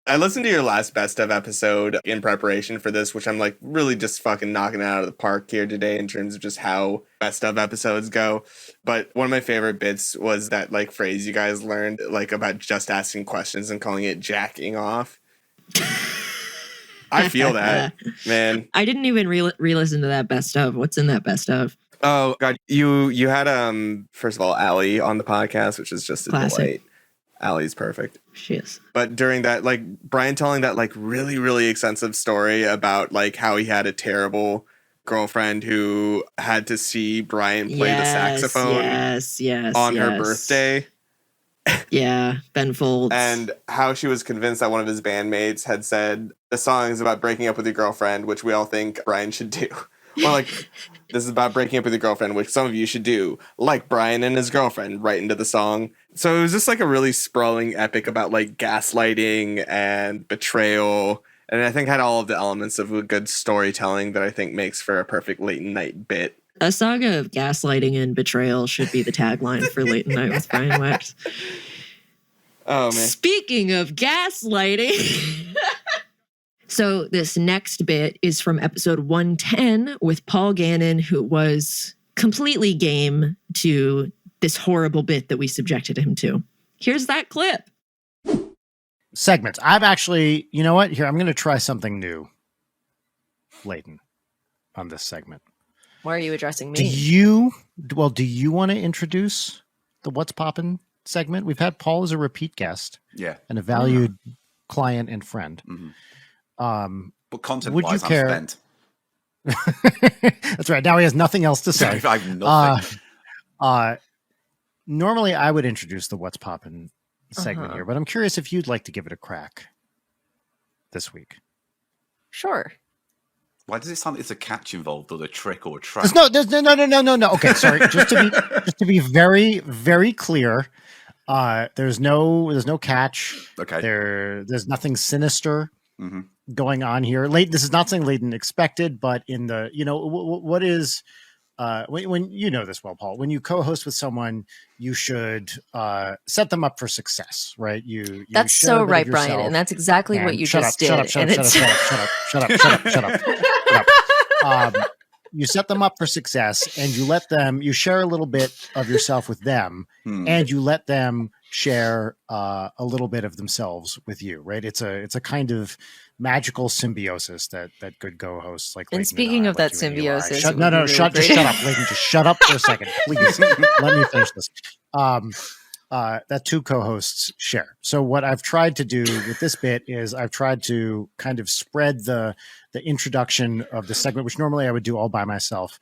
I listened to your last best of episode in preparation for this, which I'm like really just fucking knocking it out of the park here today in terms of just how best of episodes go. But one of my favorite bits was that like phrase you guys learned like about just asking questions and calling it jacking off. I feel that, man. I didn't even re-listen to that best of. What's in that best of? Oh god, you had first of all Allie on the podcast, which is just a Classic. delight. Allie's perfect. She is. But during that, like Brian telling that like really, really extensive story about like how he had a terrible girlfriend who had to see Brian play the saxophone Yes. on her birthday, Yeah, Ben Folds. and how she was convinced that one of his bandmates had said the song is about breaking up with your girlfriend, which we all think Brian should do. Or like, this is about breaking up with your girlfriend, which some of you should do, like Brian and his girlfriend, right into the song. So it was just like a really sprawling epic about like gaslighting and betrayal. And I think had all of the elements of a good storytelling that I think makes for a perfect late night bit. A saga of gaslighting and betrayal should be the tagline for Late Night with Brian Wecht. Oh man. Speaking of gaslighting. So this next bit is from episode 110 with Paul Gannon, who was completely game to this horrible bit that we subjected him to. Here's that clip. Segments. I've actually, you know what? Here, I'm going to try something new, Leighton, on this segment. Why are you addressing Do me? you want to introduce the What's Poppin' segment? We've had Paul as a repeat guest Yeah. and a valued client and friend. Mhm. But Would content-wise, you care- I'm spent. That's right. Now he has nothing else to say. I have nothing. Normally, I would introduce the What's Poppin' segment Uh-huh. here, but I'm curious if you'd like to give it a crack this week. Sure. Why does it sound like there's a catch involved or a trick or a trap? There's no. Okay, sorry. just to be very, very clear, there's no catch. Okay. There's nothing sinister Mhm. going on here. This is not something Leighton expected, but in the what is when you know this well, Paul. When you co-host with someone, you should set them up for success, right? You That's share a so bit of right, Brian. yourself. And that's exactly what And you shut just up, did. Shut and up. you set them up for success, and you share a little bit of yourself with them, and you let them share a little bit of themselves with you, right? It's a kind of magical symbiosis that good co-hosts like Leighton And speaking I, of like that you and Eli. symbiosis, shut it would be really just great. shut up, Leighton. Just shut up for a second, please. Let me finish this. That two co-hosts share. So what I've tried to do with this bit is I've tried to kind of spread the introduction of the segment, which normally I would do all by myself.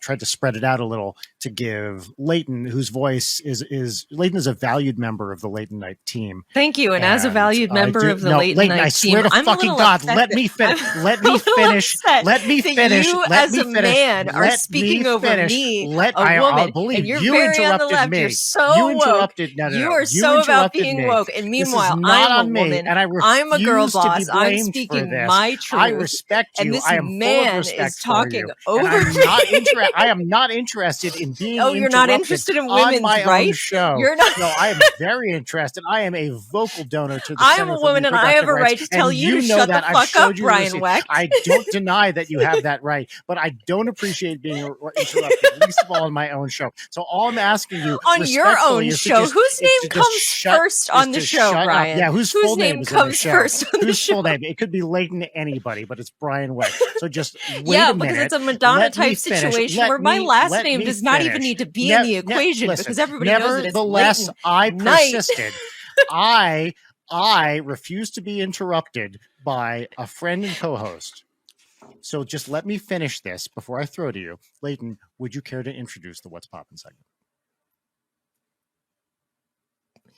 Tried to spread it out a little to give Leighton, whose voice is Leighton is a valued member of the Leighton Night team. Thank you. And as a And valued I member do- of the no, Leighton Leighton, Night I swear team, to I'm a fucking little God, upset let me that- finish. I'm Let a me little finish. upset Let me that finish. You, Let as me a finish. man, are Let speaking me over finish. me, Let a I woman, believe and you're you very on the interrupted left. me. You're so You woke. interrupted. No, You no. are so about interrupted being me. woke. And This meanwhile, is not I'm a on me, woman. and I I'm a girl refuse to be boss. I'm blamed for speaking this. my truth. I respect you. And this I am full of man respect is talking for you. over And I'm me. not I am not interested in being Oh, you're not interrupted interested in on women's my own rights? show. You're not. No, I am very interested. I am a vocal donor to the I'm Center a for woman and I have Reproductive a Rights, right to tell and you to know shut the that. I've fuck showed up, you Brian receipt. Wecht. I don't deny that you have that right, but I don't appreciate being interrupted, least of all on my own show. So all I'm asking you On your respectfully own is to show, just- whose is name to just comes shut- first is on the to show, shut up. Brian? Yeah, whose Whose full name name is in the comes show? first on the Whose show? full name? It could be Leighton anybody, but it's Brian Wecht. So just wait Yeah, a because minute. it's a Madonna Let me type finish. situation Let where my me- last let name me does not even finish. need to be in the equation listen, because everybody knows that it's nevertheless, Leighton I Night. persisted. I refuse to be interrupted by a friend and co-host. So just let me finish this before I throw to you. Leighton, would you care to introduce the What's Poppin' segment?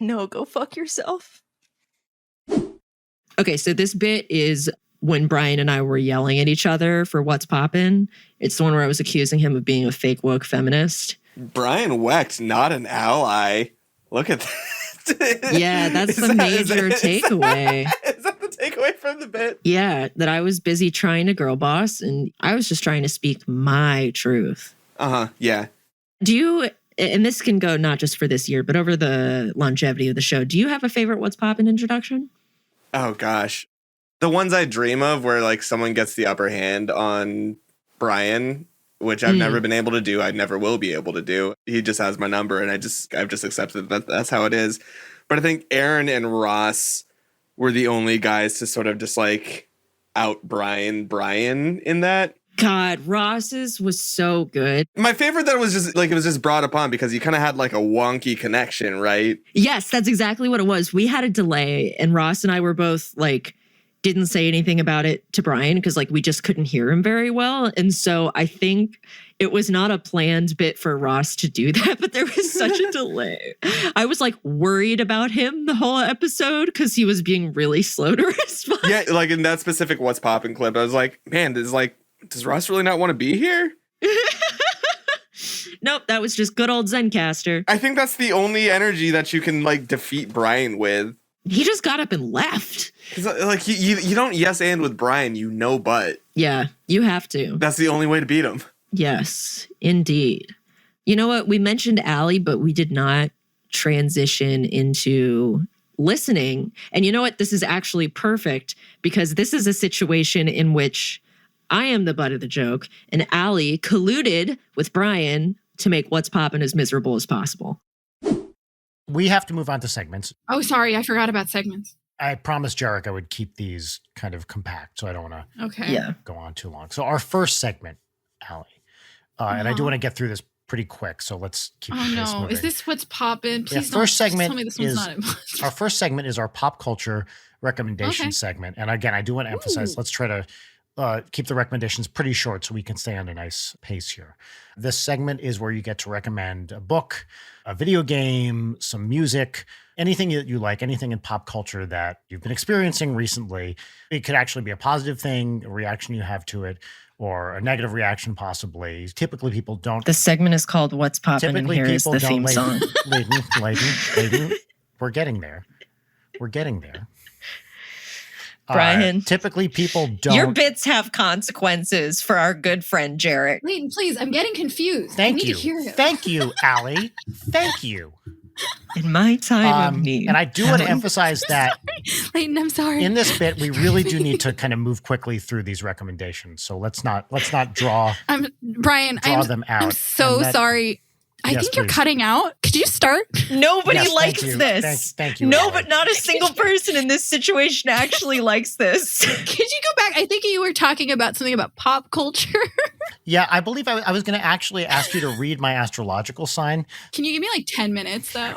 No, go fuck yourself. Okay, so this bit is when Brian and I were yelling at each other for what's poppin'. It's the one where I was accusing him of being a fake woke feminist. Brian Wecht, not an ally. Look at that. Yeah, that's the major takeaway. Is that the takeaway from the bit? Yeah, that I was busy trying to girl boss and I was just trying to speak my truth. Uh-huh, yeah. Do you, and this can go not just for this year, but over the longevity of the show, do you have a favorite What's Poppin' introduction? Oh, gosh. The ones I dream of where, like, someone gets the upper hand on Brian, which I've never been able to do. I never will be able to do. He just has my number, and I've just accepted that that's how it is. But I think Aaron and Ross were the only guys to sort of just, like, out Brian in that. God, Ross's was so good. My favorite that was just, like, it was just brought upon because you kind of had, like, a wonky connection, right? Yes, that's exactly what it was. We had a delay and Ross and I were both like, didn't say anything about it to Brian because like we just couldn't hear him very well. And so I think it was not a planned bit for Ross to do that, but there was such a delay. I was like worried about him the whole episode because he was being really slow to respond. Yeah, like in that specific What's Poppin' clip, I was like, man, does Ross really not want to be here? Nope, that was just good old Zencaster. I think that's the only energy that you can like defeat Brian with. He just got up and left. 'Cause, like you don't yes and with Brian, but Yeah, you have to. that's the only way to beat him. Yes, indeed. You know what? We mentioned Allie, but we did not transition into listening. And you know what? This is actually perfect because this is a situation in which I am the butt of the joke and Allie colluded with Brian to make What's Poppin' as miserable as possible. We have to move on to segments. Oh, sorry. I forgot about segments. I promised Jarek I would keep these kind of compact, so I don't want to Okay. Yeah. go on too long. So our first segment, Allie, and I do want to get through this pretty quick, so let's keep Oh the pace no. moving. Is this what's poppin'? Please don't first segment tell me this one's is not impossible. our first segment is our pop culture recommendation Okay. segment. And again, I do want to emphasize, let's try to keep the recommendations pretty short so we can stay on a nice pace here. This segment is where you get to recommend a book, a video game, some music, anything that you like, anything in pop culture that you've been experiencing recently. It could actually be a positive thing, a reaction you have to it, or a negative reaction possibly. Typically people don't. The segment is called What's Poppin', and Typically here is people the don't theme song. Leighton. We're getting there. Brian, typically people don't. Your bits have consequences for our good friend Jarek. Leighton, please. I'm getting confused. I Thank need you. to hear him. Thank you, Allie. Thank you. In my time of need. And I do want to emphasize that Leighton, I'm sorry. in this bit, we really do need to kind of move quickly through these recommendations. So let's not draw Brian, them out. I'm so And that- sorry. I Yes, think you're please. cutting out. Could you start? Nobody Yes, thank likes you. this. Thank you. No, Allie. but not a single person in this situation actually likes this. Could you go back? I think you were talking about something about pop culture. Yeah, I believe I was going to actually ask you to read my astrological sign. Can you give me like 10 minutes though?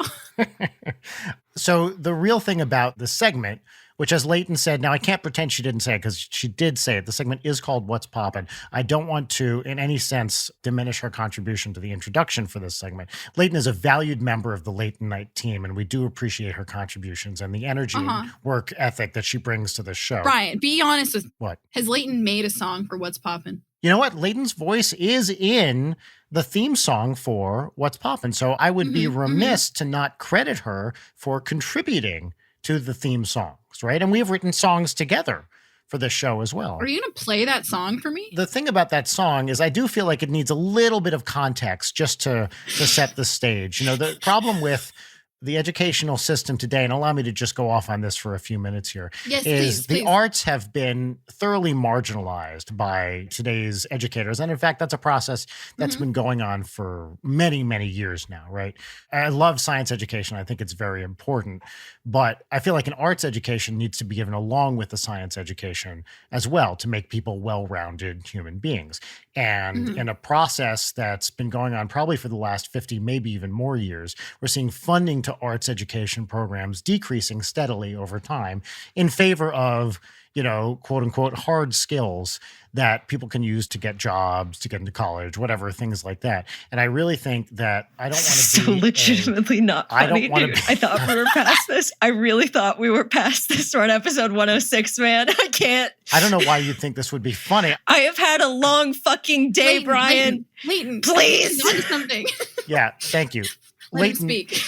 So the real thing about the segment, which as Leighton said, now I can't pretend she didn't say it because she did say it. The segment is called What's Poppin'. I don't want to in any sense diminish her contribution to the introduction for this segment. Leighton is a valued member of the Leighton Night team, and we do appreciate her contributions and the energy and work ethic that she brings to the show. Brian, be honest with me. What? Has Leighton made a song for What's Poppin'? You know what? Leighton's voice is in the theme song for What's Poppin'. So I would be remiss to not credit her for contributing to the theme songs, right? And we have written songs together for this show as well. Are you going to play that song for me? The thing about that song is I do feel like it needs a little bit of context just to set the stage. You know, the problem with the educational system today, and allow me to just go off on this for a few minutes here, Yes, is please. the arts have been thoroughly marginalized by today's educators. And in fact, that's a process that's been going on for many, many years now, right? I love science education. I think it's very important. But I feel like an arts education needs to be given along with the science education as well to make people well-rounded human beings. And in a process that's been going on probably for the last 50, maybe even more years, we're seeing funding to arts education programs decreasing steadily over time in favor of, you know, quote unquote, hard skills that people can use to get jobs, to get into college, whatever, things like that. And I really think that I don't want to So be legitimately not I don't funny, wanna dude. be- I thought we were past this. I really thought we were past this. We're on episode 106, man. I can't. I don't know why you'd think this would be funny. I have had a long fucking day, Leighton, Brian. Leighton, Please. on to something. Yeah, thank you. Let him speak.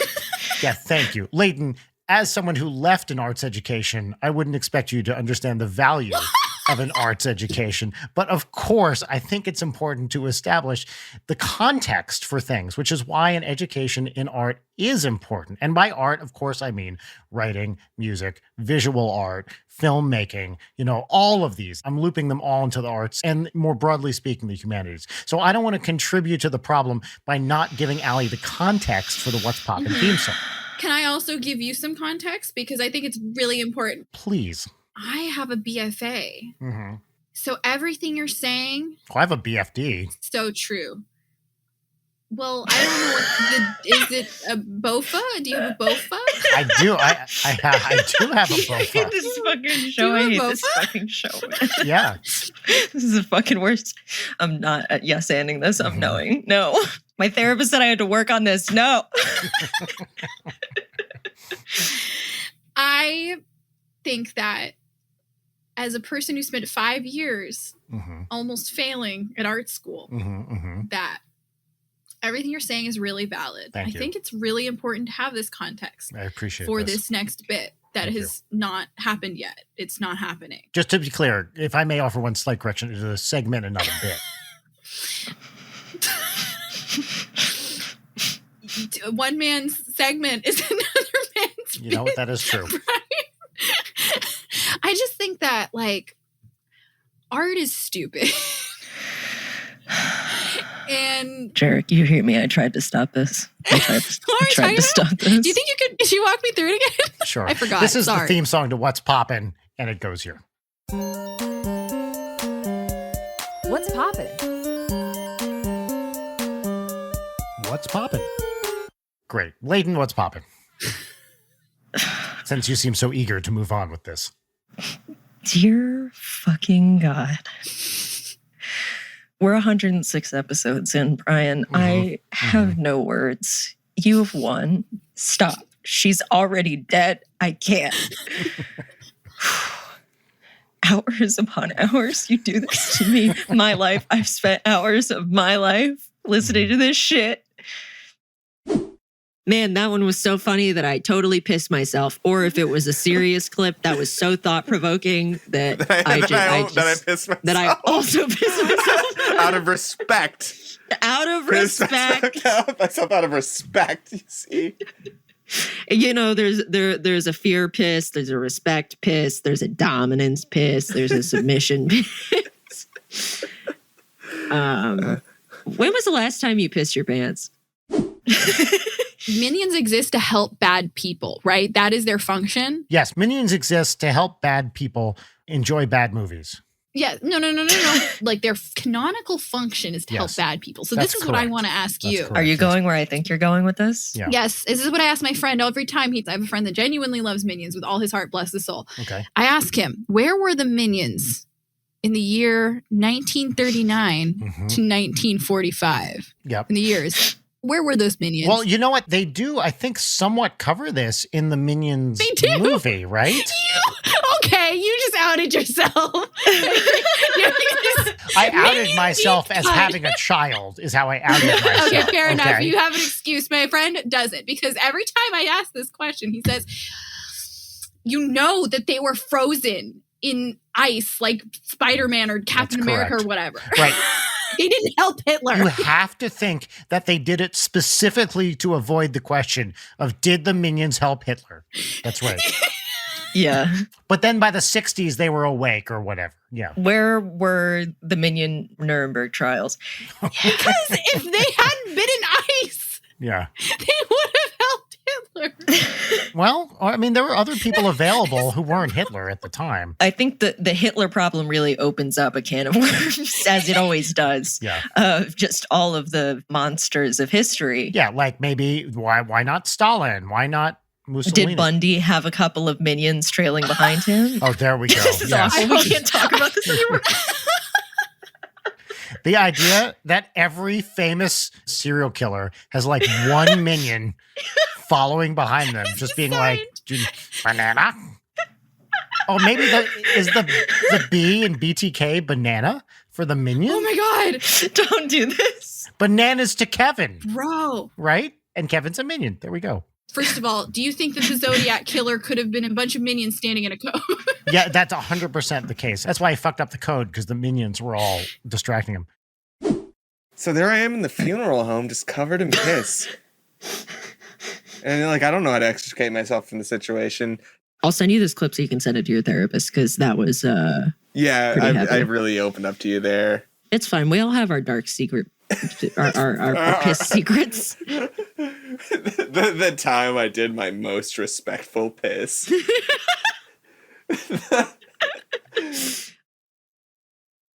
Yeah, thank you. Leighton, as someone who left an arts education, I wouldn't expect you to understand the value of an arts education. But of course, I think it's important to establish the context for things, which is why an education in art is important. And by art, of course, I mean writing, music, visual art, filmmaking, you know, all of these. I'm looping them all into the arts and more broadly speaking, the humanities. So I don't want to contribute to the problem by not giving Allie the context for the What's Poppin' theme song. Can I also give you some context? Because I think it's really important. Please. I have a BFA. Mm-hmm. So everything you're saying, I have a BFD. so true. Well, I don't know is it a BOFA? Do you have a BOFA? I do. I do have a I hate BOFA. this fucking show. I Do you hate have this bofa? fucking show, man. Yeah. This is the fucking worst. I'm not yes-anding this. I'm knowing. No. My therapist said I had to work on this. No. I think that as a person who spent 5 years Mm-hmm. almost failing at art school, Mm-hmm. Mm-hmm. that everything you're saying is really valid. Thank I you. think it's really important to have this context I appreciate for this. this next bit that Thank you. has not happened yet. It's not happening. Just to be clear, if I may offer one slight correction, it is a segment and not a bit. One man's segment is another man's You know what? That is true. right? I just think that like art is stupid. And Jarek, you hear me. I tried to stop this. I tried to stop this. do you think could you walk me through it again? Sure. I forgot. This is Sorry. the theme song to What's Poppin', and it goes here. What's poppin'? What's Poppin'? Great. Leighton, what's poppin'? Since you seem so eager to move on with this. Dear fucking God. We're 106 episodes in, Brian. I have no words. You've won. Stop. She's already dead. I can't. Hours upon hours, you do this to me. My life, I've spent hours of my life listening to this shit. Man, that one was so funny that I totally pissed myself. Or if it was a serious clip that was so thought provoking that I pissed myself. that I also pissed myself. Out of respect. Out of respect. Myself out of respect, you see. You know, there's a fear piss, there's a respect piss, there's a dominance piss, there's a submission piss. When was the last time you pissed your pants? Minions exist to help bad people, right? That is their function. Yes, minions exist to help bad people enjoy bad movies. Yeah, no. Like their canonical function is to help bad people. So That's this is what I correct. want to ask That's you. correct. Are you going where I think you're going with this? Yeah. Yes, this is what I ask my friend every time. I have a friend that genuinely loves Minions with all his heart, bless his soul. Okay. I ask him, where were the Minions in the year 1939 to 1945? Yep. In the years. Where were those Minions? Well, you know what? They do, I think, somewhat cover this in the Minions They do. movie, right? Okay, you just outed yourself. I outed myself as having a child, is how I outed myself. Okay, fair enough. You have an excuse. My friend doesn't, because every time I ask this question, he says, you know that they were frozen in ice like Spider-Man or Captain America or whatever. Right. They didn't help Hitler. You have to think that they did it specifically to avoid the question of did the Minions help Hitler? That's right. Yeah. But then by the 60s, they were awake or whatever. Yeah. Where were the Minion Nuremberg trials? Because if they hadn't been in ice, Yeah. they would have helped Hitler. Well, I mean, there were other people available who weren't Hitler at the time. I think the Hitler problem really opens up a can of worms, as it always does, Yeah. of just all of the monsters of history. Yeah, like maybe why not Stalin? Why not Mussolini? Did Bundy have a couple of minions trailing behind him? Oh, there we go. This is Yes. awful. We can't talk about this anymore. The idea that every famous serial killer has like one minion following behind them, just being like, banana? Oh, maybe is the B in BTK banana for the minion? Oh my God. Don't do this. Bananas to Kevin, Bro. right? And Kevin's a minion. There we go. First of all, do you think that the Zodiac Killer could have been a bunch of minions standing in a code? Yeah, that's 100% the case. That's why he fucked up the code, because the minions were all distracting him. So there I am in the funeral home, just covered in piss. And like, I don't know how to extricate myself from the situation. I'll send you this clip so you can send it to your therapist, because that was Yeah, pretty heavy. I really opened up to you there. It's fine. We all have our dark secret, our piss secrets. The time I did my most respectful piss.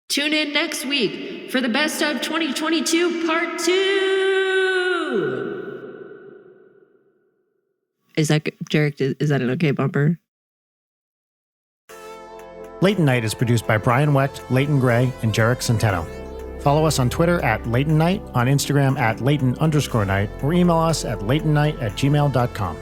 Tune in next week for the Best of 2022 Part 2. Is that good? Jarek, is that an okay bumper? Leighton Night is produced by Brian Wecht, Leighton Gray, and Jarek Centeno. Follow us on Twitter at Leighton Night, on Instagram at Leighton_Night, or email us at leightonnight@gmail.com.